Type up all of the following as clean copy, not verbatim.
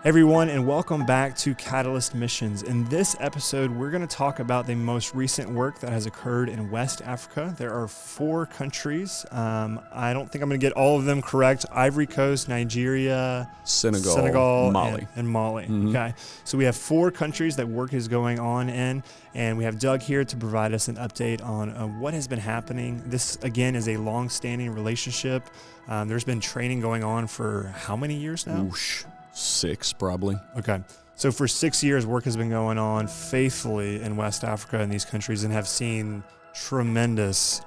Everyone, and welcome back to Catalyst Missions. In this episode, we're going to talk about the most recent work that has occurred in West Africa. There are 4 countries. I don't think I'm going to get all of them correct. Ivory Coast, Nigeria, Senegal, Mali. and Mali. Mm-hmm. Okay, so we have 4 countries that work is going on in, and we have Doug here to provide us an update on what has been happening. This, again, is a long-standing relationship. There's been training going on for how many years now? 6 probably. Okay. So for 6 years, work has been going on faithfully in West Africa and these countries and have seen tremendous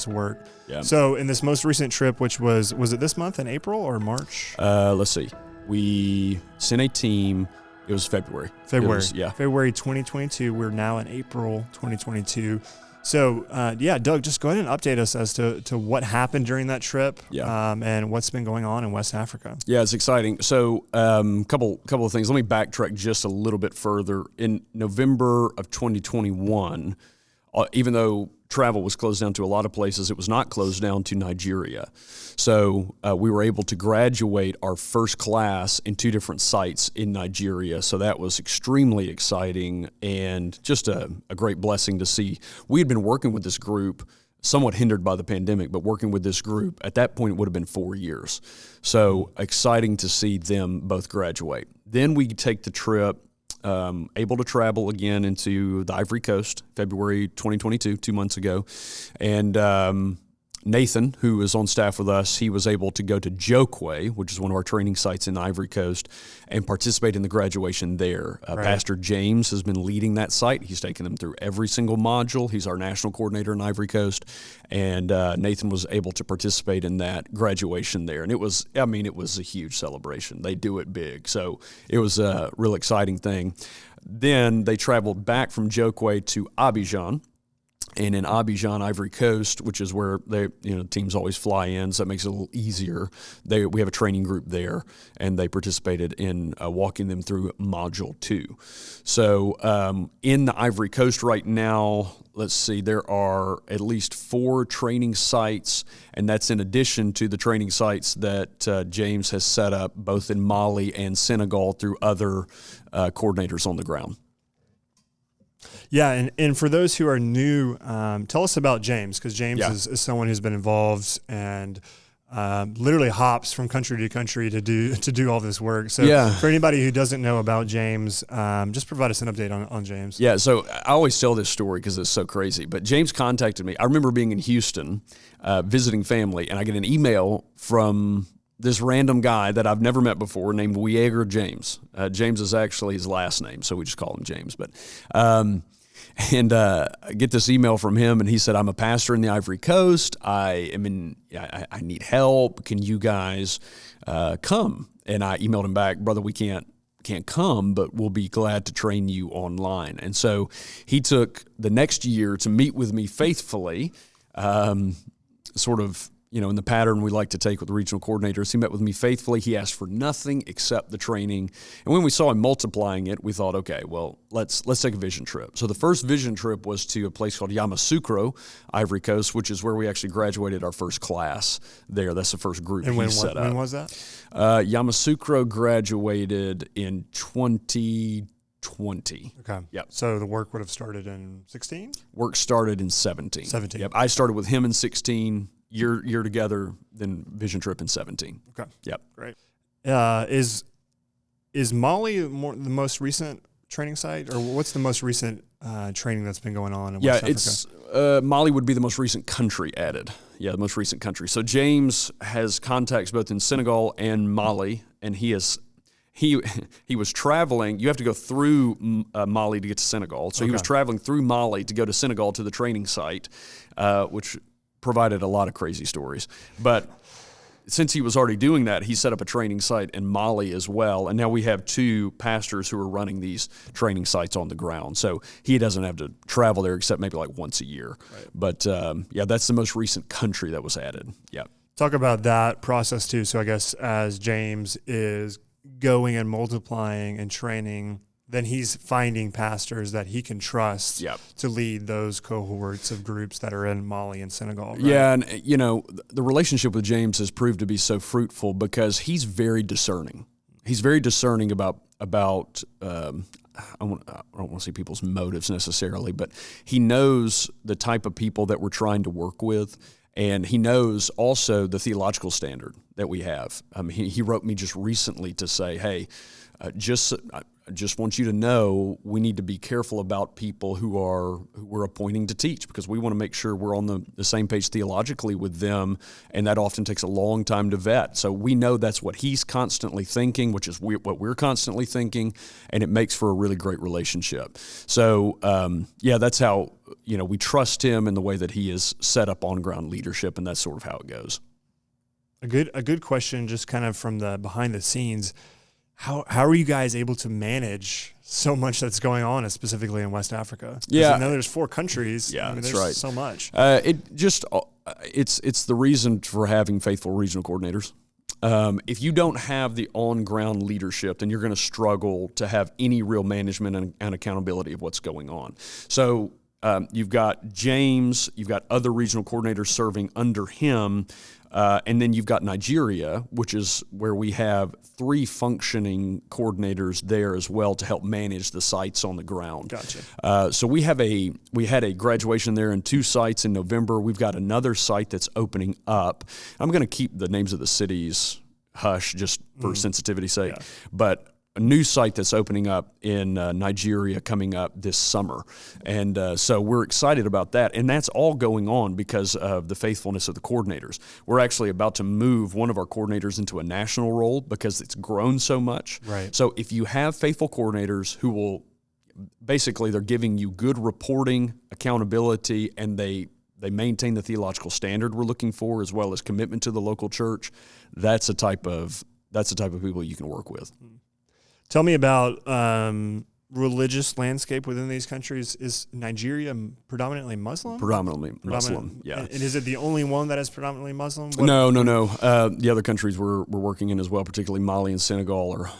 work. Yeah. So in this most recent trip, which was it this month in April or March? Let's see. We sent a team. It was February. February 2022. We're now in April 2022. So, Doug, just go ahead and update us as to what happened during that trip and what's been going on in West Africa. Yeah, it's exciting. So, couple of things. Let me backtrack just a little bit further. In November of 2021, even though travel was closed down to a lot of places, it was not closed down to Nigeria. So we were able to graduate our first class in 2 different sites in Nigeria. So that was extremely exciting and just a great blessing to see. We had been working with this group, somewhat hindered by the pandemic, but working with this group, at that point it would have been 4 years. So exciting to see them both graduate. Then we take the trip, able to travel again into the Ivory Coast, February 2022, 2 months ago. And Nathan, who is on staff with us, he was able to go to Jokwe, which is one of our training sites in the Ivory Coast, and participate in the graduation there. Right. Pastor James has been leading that site. He's taken them through every single module. He's our national coordinator in Ivory Coast. And Nathan was able to participate in that graduation there. And it was a huge celebration. They do it big. So it was a real exciting thing. Then they traveled back from Jokwe to Abidjan. And in Abidjan, Ivory Coast, which is where teams always fly in, so it makes it a little easier. We have a training group there, and they participated in walking them through Module 2. So in the Ivory Coast right now, let's see, there are at least 4 training sites, and that's in addition to the training sites that James has set up both in Mali and Senegal through other coordinators on the ground. Yeah, and for those who are new, tell us about James, because James is someone who's been involved and literally hops from country to country to do all this work. So for anybody who doesn't know about James, just provide us an update on James. Yeah, so I always tell this story because it's so crazy. But James contacted me. I remember being in Houston visiting family, and I get an email from this random guy that I've never met before named Weager James. James is actually his last name, so we just call him James. But I get this email from him, and he said, "I'm a pastor in the Ivory Coast. I need help. Can you guys come?" And I emailed him back, "Brother, we can't come, but we'll be glad to train you online." And so he took the next year to meet with me faithfully, in the pattern we like to take with regional coordinators. He met with me faithfully. He asked for nothing except the training. And when we saw him multiplying it, we thought, okay, well, let's take a vision trip. So the first vision trip was to a place called Yamoussoukro, Ivory Coast, which is where we actually graduated our first class there. That's the first group he set up. When was that? Yamoussoukro graduated in 2020. Okay. Yep. So the work would have started in 16? Work started in 17. 17. Yep. I started with him in 16. Year together, then vision trip in 17. Okay. Yep. Great. Is Mali the most recent training site, or what's the most recent training that's been going on in West Africa? It's Mali would be the most recent country added. Yeah, the most recent country. So James has contacts both in Senegal and Mali, and he was traveling. You have to go through Mali to get to Senegal. So he was traveling through Mali to go to Senegal to the training site, which provided a lot of crazy stories. But since he was already doing that, he set up a training site in Mali as well. And now we have 2 pastors who are running these training sites on the ground. So he doesn't have to travel there except maybe like once a year. Right. But that's the most recent country that was added. Yeah. Talk about that process too. So I guess as James is going and multiplying and training, then he's finding pastors that he can trust to lead those cohorts of groups that are in Mali and Senegal. Right? Yeah, and the relationship with James has proved to be so fruitful because he's very discerning. he's very discerning about I don't want to say people's motives necessarily, but he knows the type of people that we're trying to work with, and he knows also the theological standard that we have. He wrote me just recently to say, hey, I just want you to know we need to be careful about people who we're appointing to teach, because we want to make sure we're on the same page theologically with them, and that often takes a long time to vet. So we know that's what he's constantly thinking, which is what we're constantly thinking, and it makes for a really great relationship. So that's how we trust him in the way that he is set up on ground leadership, and that's sort of how it goes. A good question, just kind of from the behind the scenes. How are you guys able to manage so much that's going on, specifically in West Africa? Yeah, I know there's 4 countries. Yeah, there's right. So much. It's the reason for having faithful regional coordinators. If you don't have the on-ground leadership, then you're going to struggle to have any real management and accountability of what's going on. So you've got James, you've got other regional coordinators serving under him. And then you've got Nigeria, which is where we have 3 functioning coordinators there as well to help manage the sites on the ground. Gotcha. So we had a graduation there in 2 sites in November. We've got another site that's opening up. I'm going to keep the names of the cities hush just for sensitivity's sake, but a new site that's opening up in Nigeria coming up this summer. And so we're excited about that. And that's all going on because of the faithfulness of the coordinators. We're actually about to move one of our coordinators into a national role because it's grown so much. Right. So if you have faithful coordinators who will, basically they're giving you good reporting, accountability, and they maintain the theological standard we're looking for, as well as commitment to the local church, that's the type of people you can work with. Tell me about religious landscape within these countries. Is Nigeria predominantly Muslim? Predominantly Muslim, yeah. And is it the only one that is predominantly Muslim? No. The other countries we're working in as well, particularly Mali and Senegal, are,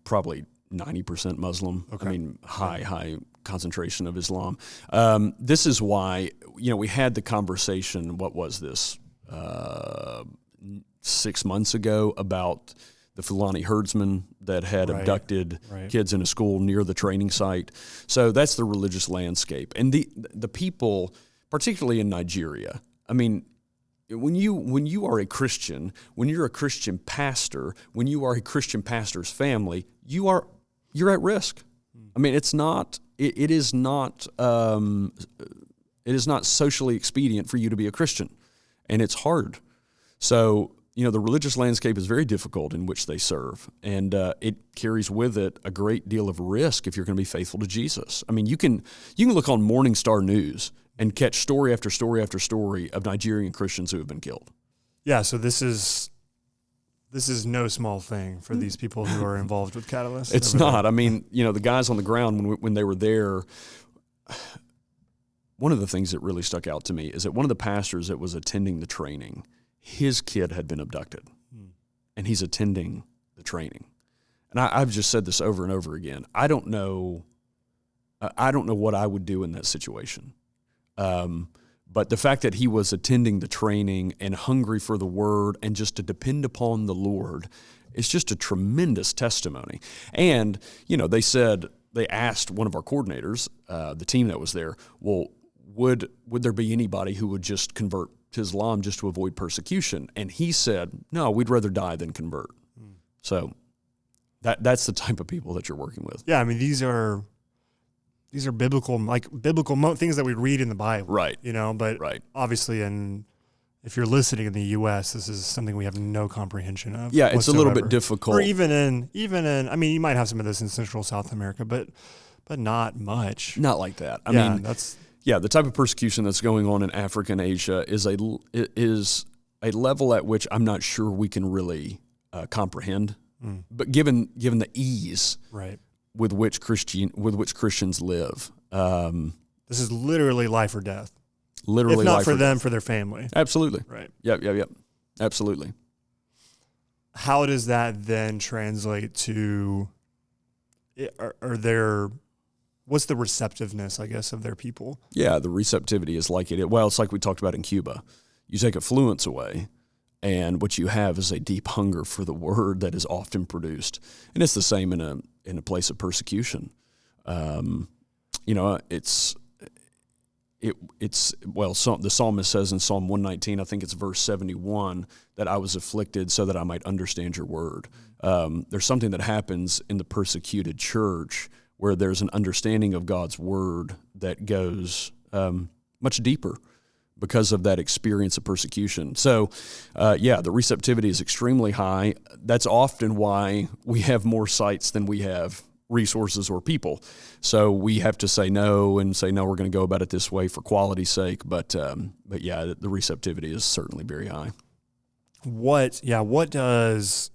probably 90% Muslim. Okay. High concentration of Islam. This is why, we had the conversation, what was this, 6 months ago, about the Fulani herdsmen that had abducted kids in a school near the training site. So that's the religious landscape. And the people, particularly in Nigeria, when you are a Christian, when you're a Christian pastor, when you are a Christian pastor's family, you're at risk. It is not socially expedient for you to be a Christian, and it's hard. So, the religious landscape is very difficult in which they serve, and it carries with it a great deal of risk if you're going to be faithful to Jesus. You can look on Morning Star News and catch story after story after story of Nigerian Christians who have been killed. Yeah, so this is no small thing for these people who are involved with Catalyst. It's not. The guys on the ground when they were there, one of the things that really stuck out to me is that one of the pastors that was attending the training, his kid had been abducted, and he's attending the training. And I've just said this over and over again. I don't know what I would do in that situation. But the fact that he was attending the training and hungry for the word and just to depend upon the Lord is just a tremendous testimony. And, they asked one of our coordinators, the team that was there, well, would there be anybody who would just convert to Islam just to avoid persecution? And he said, no, we'd rather die than convert. So that's the type of people that you're working with. Yeah, these are biblical things that we read in the Bible. Right. But obviously if you're listening in the U.S., this is something we have no comprehension of. Yeah, it's whatsoever. a little bit difficult. Or even in, you might have some of this in Central South America, but not much. Not like that. The type of persecution that's going on in Africa and Asia is a level at which I'm not sure we can really comprehend. But given the ease with which Christians live, this is literally life or death. Literally, if not life for or them, death. for their family. Absolutely. Right. Yep. Absolutely. How does that then translate to? What's the receptiveness, I guess, of their people? Yeah, the receptivity is like it. Well, it's like we talked about in Cuba. You take affluence away, And what you have is a deep hunger for the word that is often produced. And it's the same in a place of persecution. The psalmist says in Psalm 119, I think it's verse 71, that I was afflicted so that I might understand your word. There's something that happens in the persecuted church where there's an understanding of God's word that goes much deeper because of that experience of persecution. So, the receptivity is extremely high. That's often why we have more sites than we have resources or people. So we have to say no, we're going to go about it this way for quality's sake. But the receptivity is certainly very high. What does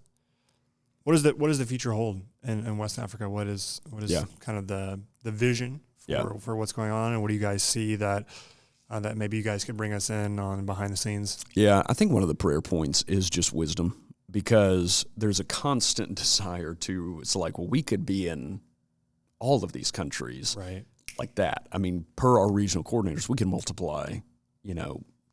the future hold in West Africa? What is kind of the vision for what's going on, and what do you guys see that maybe you guys could bring us in on behind the scenes? Yeah, I think one of the prayer points is just wisdom, because there's a constant desire it's like, well, we could be in all of these countries, right, like that. I mean, per our regional coordinators, we can multiply,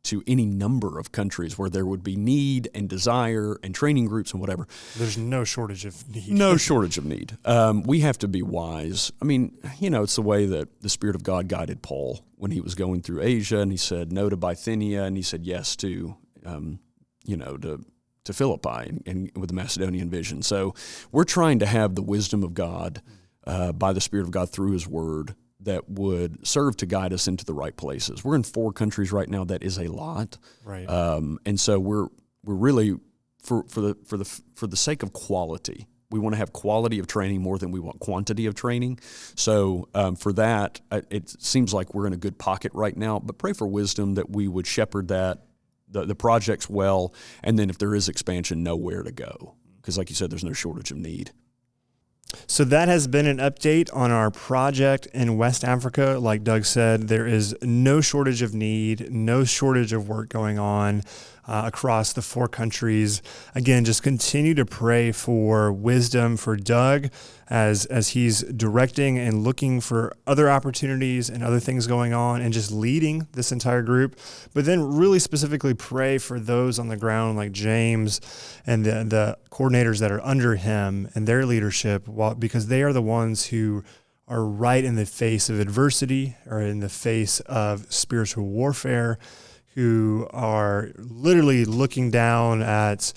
to any number of countries where there would be need and desire and training groups and whatever. There's no shortage of need. No shortage of need. We have to be wise. I mean, it's the way that the Spirit of God guided Paul when he was going through Asia, and he said no to Bithynia, and he said yes to Philippi and with the Macedonian vision. So we're trying to have the wisdom of God by the Spirit of God through His Word that would serve to guide us into the right places. We're in 4 countries right now. That is a lot, right? And so we're really for the sake of quality. We want to have quality of training more than we want quantity of training. So for that, it seems like we're in a good pocket right now. But pray for wisdom that we would shepherd the projects well, and then if there is expansion, know where to go. Because like you said, there's no shortage of need. So that has been an update on our project in West Africa. Like Doug said, there is no shortage of need, no shortage of work going on across the 4 countries. Again, just continue to pray for wisdom for Doug as he's directing and looking for other opportunities and other things going on and just leading this entire group. But then really specifically pray for those on the ground like James and the coordinators that are under him and their leadership, because they are the ones who are right in the face of adversity or in the face of spiritual warfare, who are literally looking across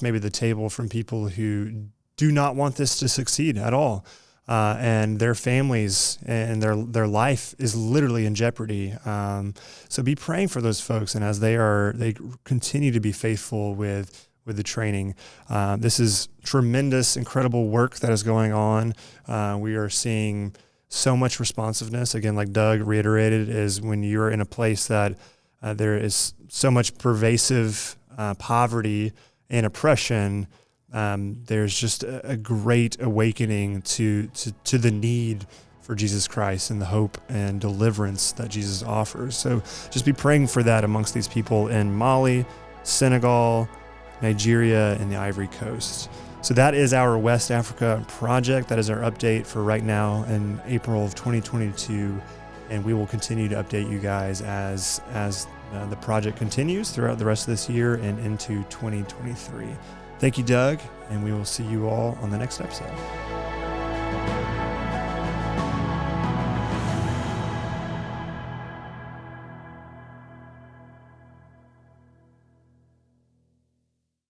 maybe the table from people who do not want this to succeed at all. And their families and their life is literally in jeopardy. So be praying for those folks. And as they continue to be faithful with the training, this is tremendous, incredible work that is going on. We are seeing so much responsiveness. Again, like Doug reiterated, is when you're in a place that there is so much pervasive poverty and oppression, there's just a great awakening to the need for Jesus Christ and the hope and deliverance that Jesus offers. So just be praying for that amongst these people in Mali, Senegal, Nigeria, and the Ivory Coast. So that is our West Africa project. That is our update for right now in April of 2022. And we will continue to update you guys as the project continues throughout the rest of this year and into 2023. Thank you, Doug, and we will see you all on the next episode.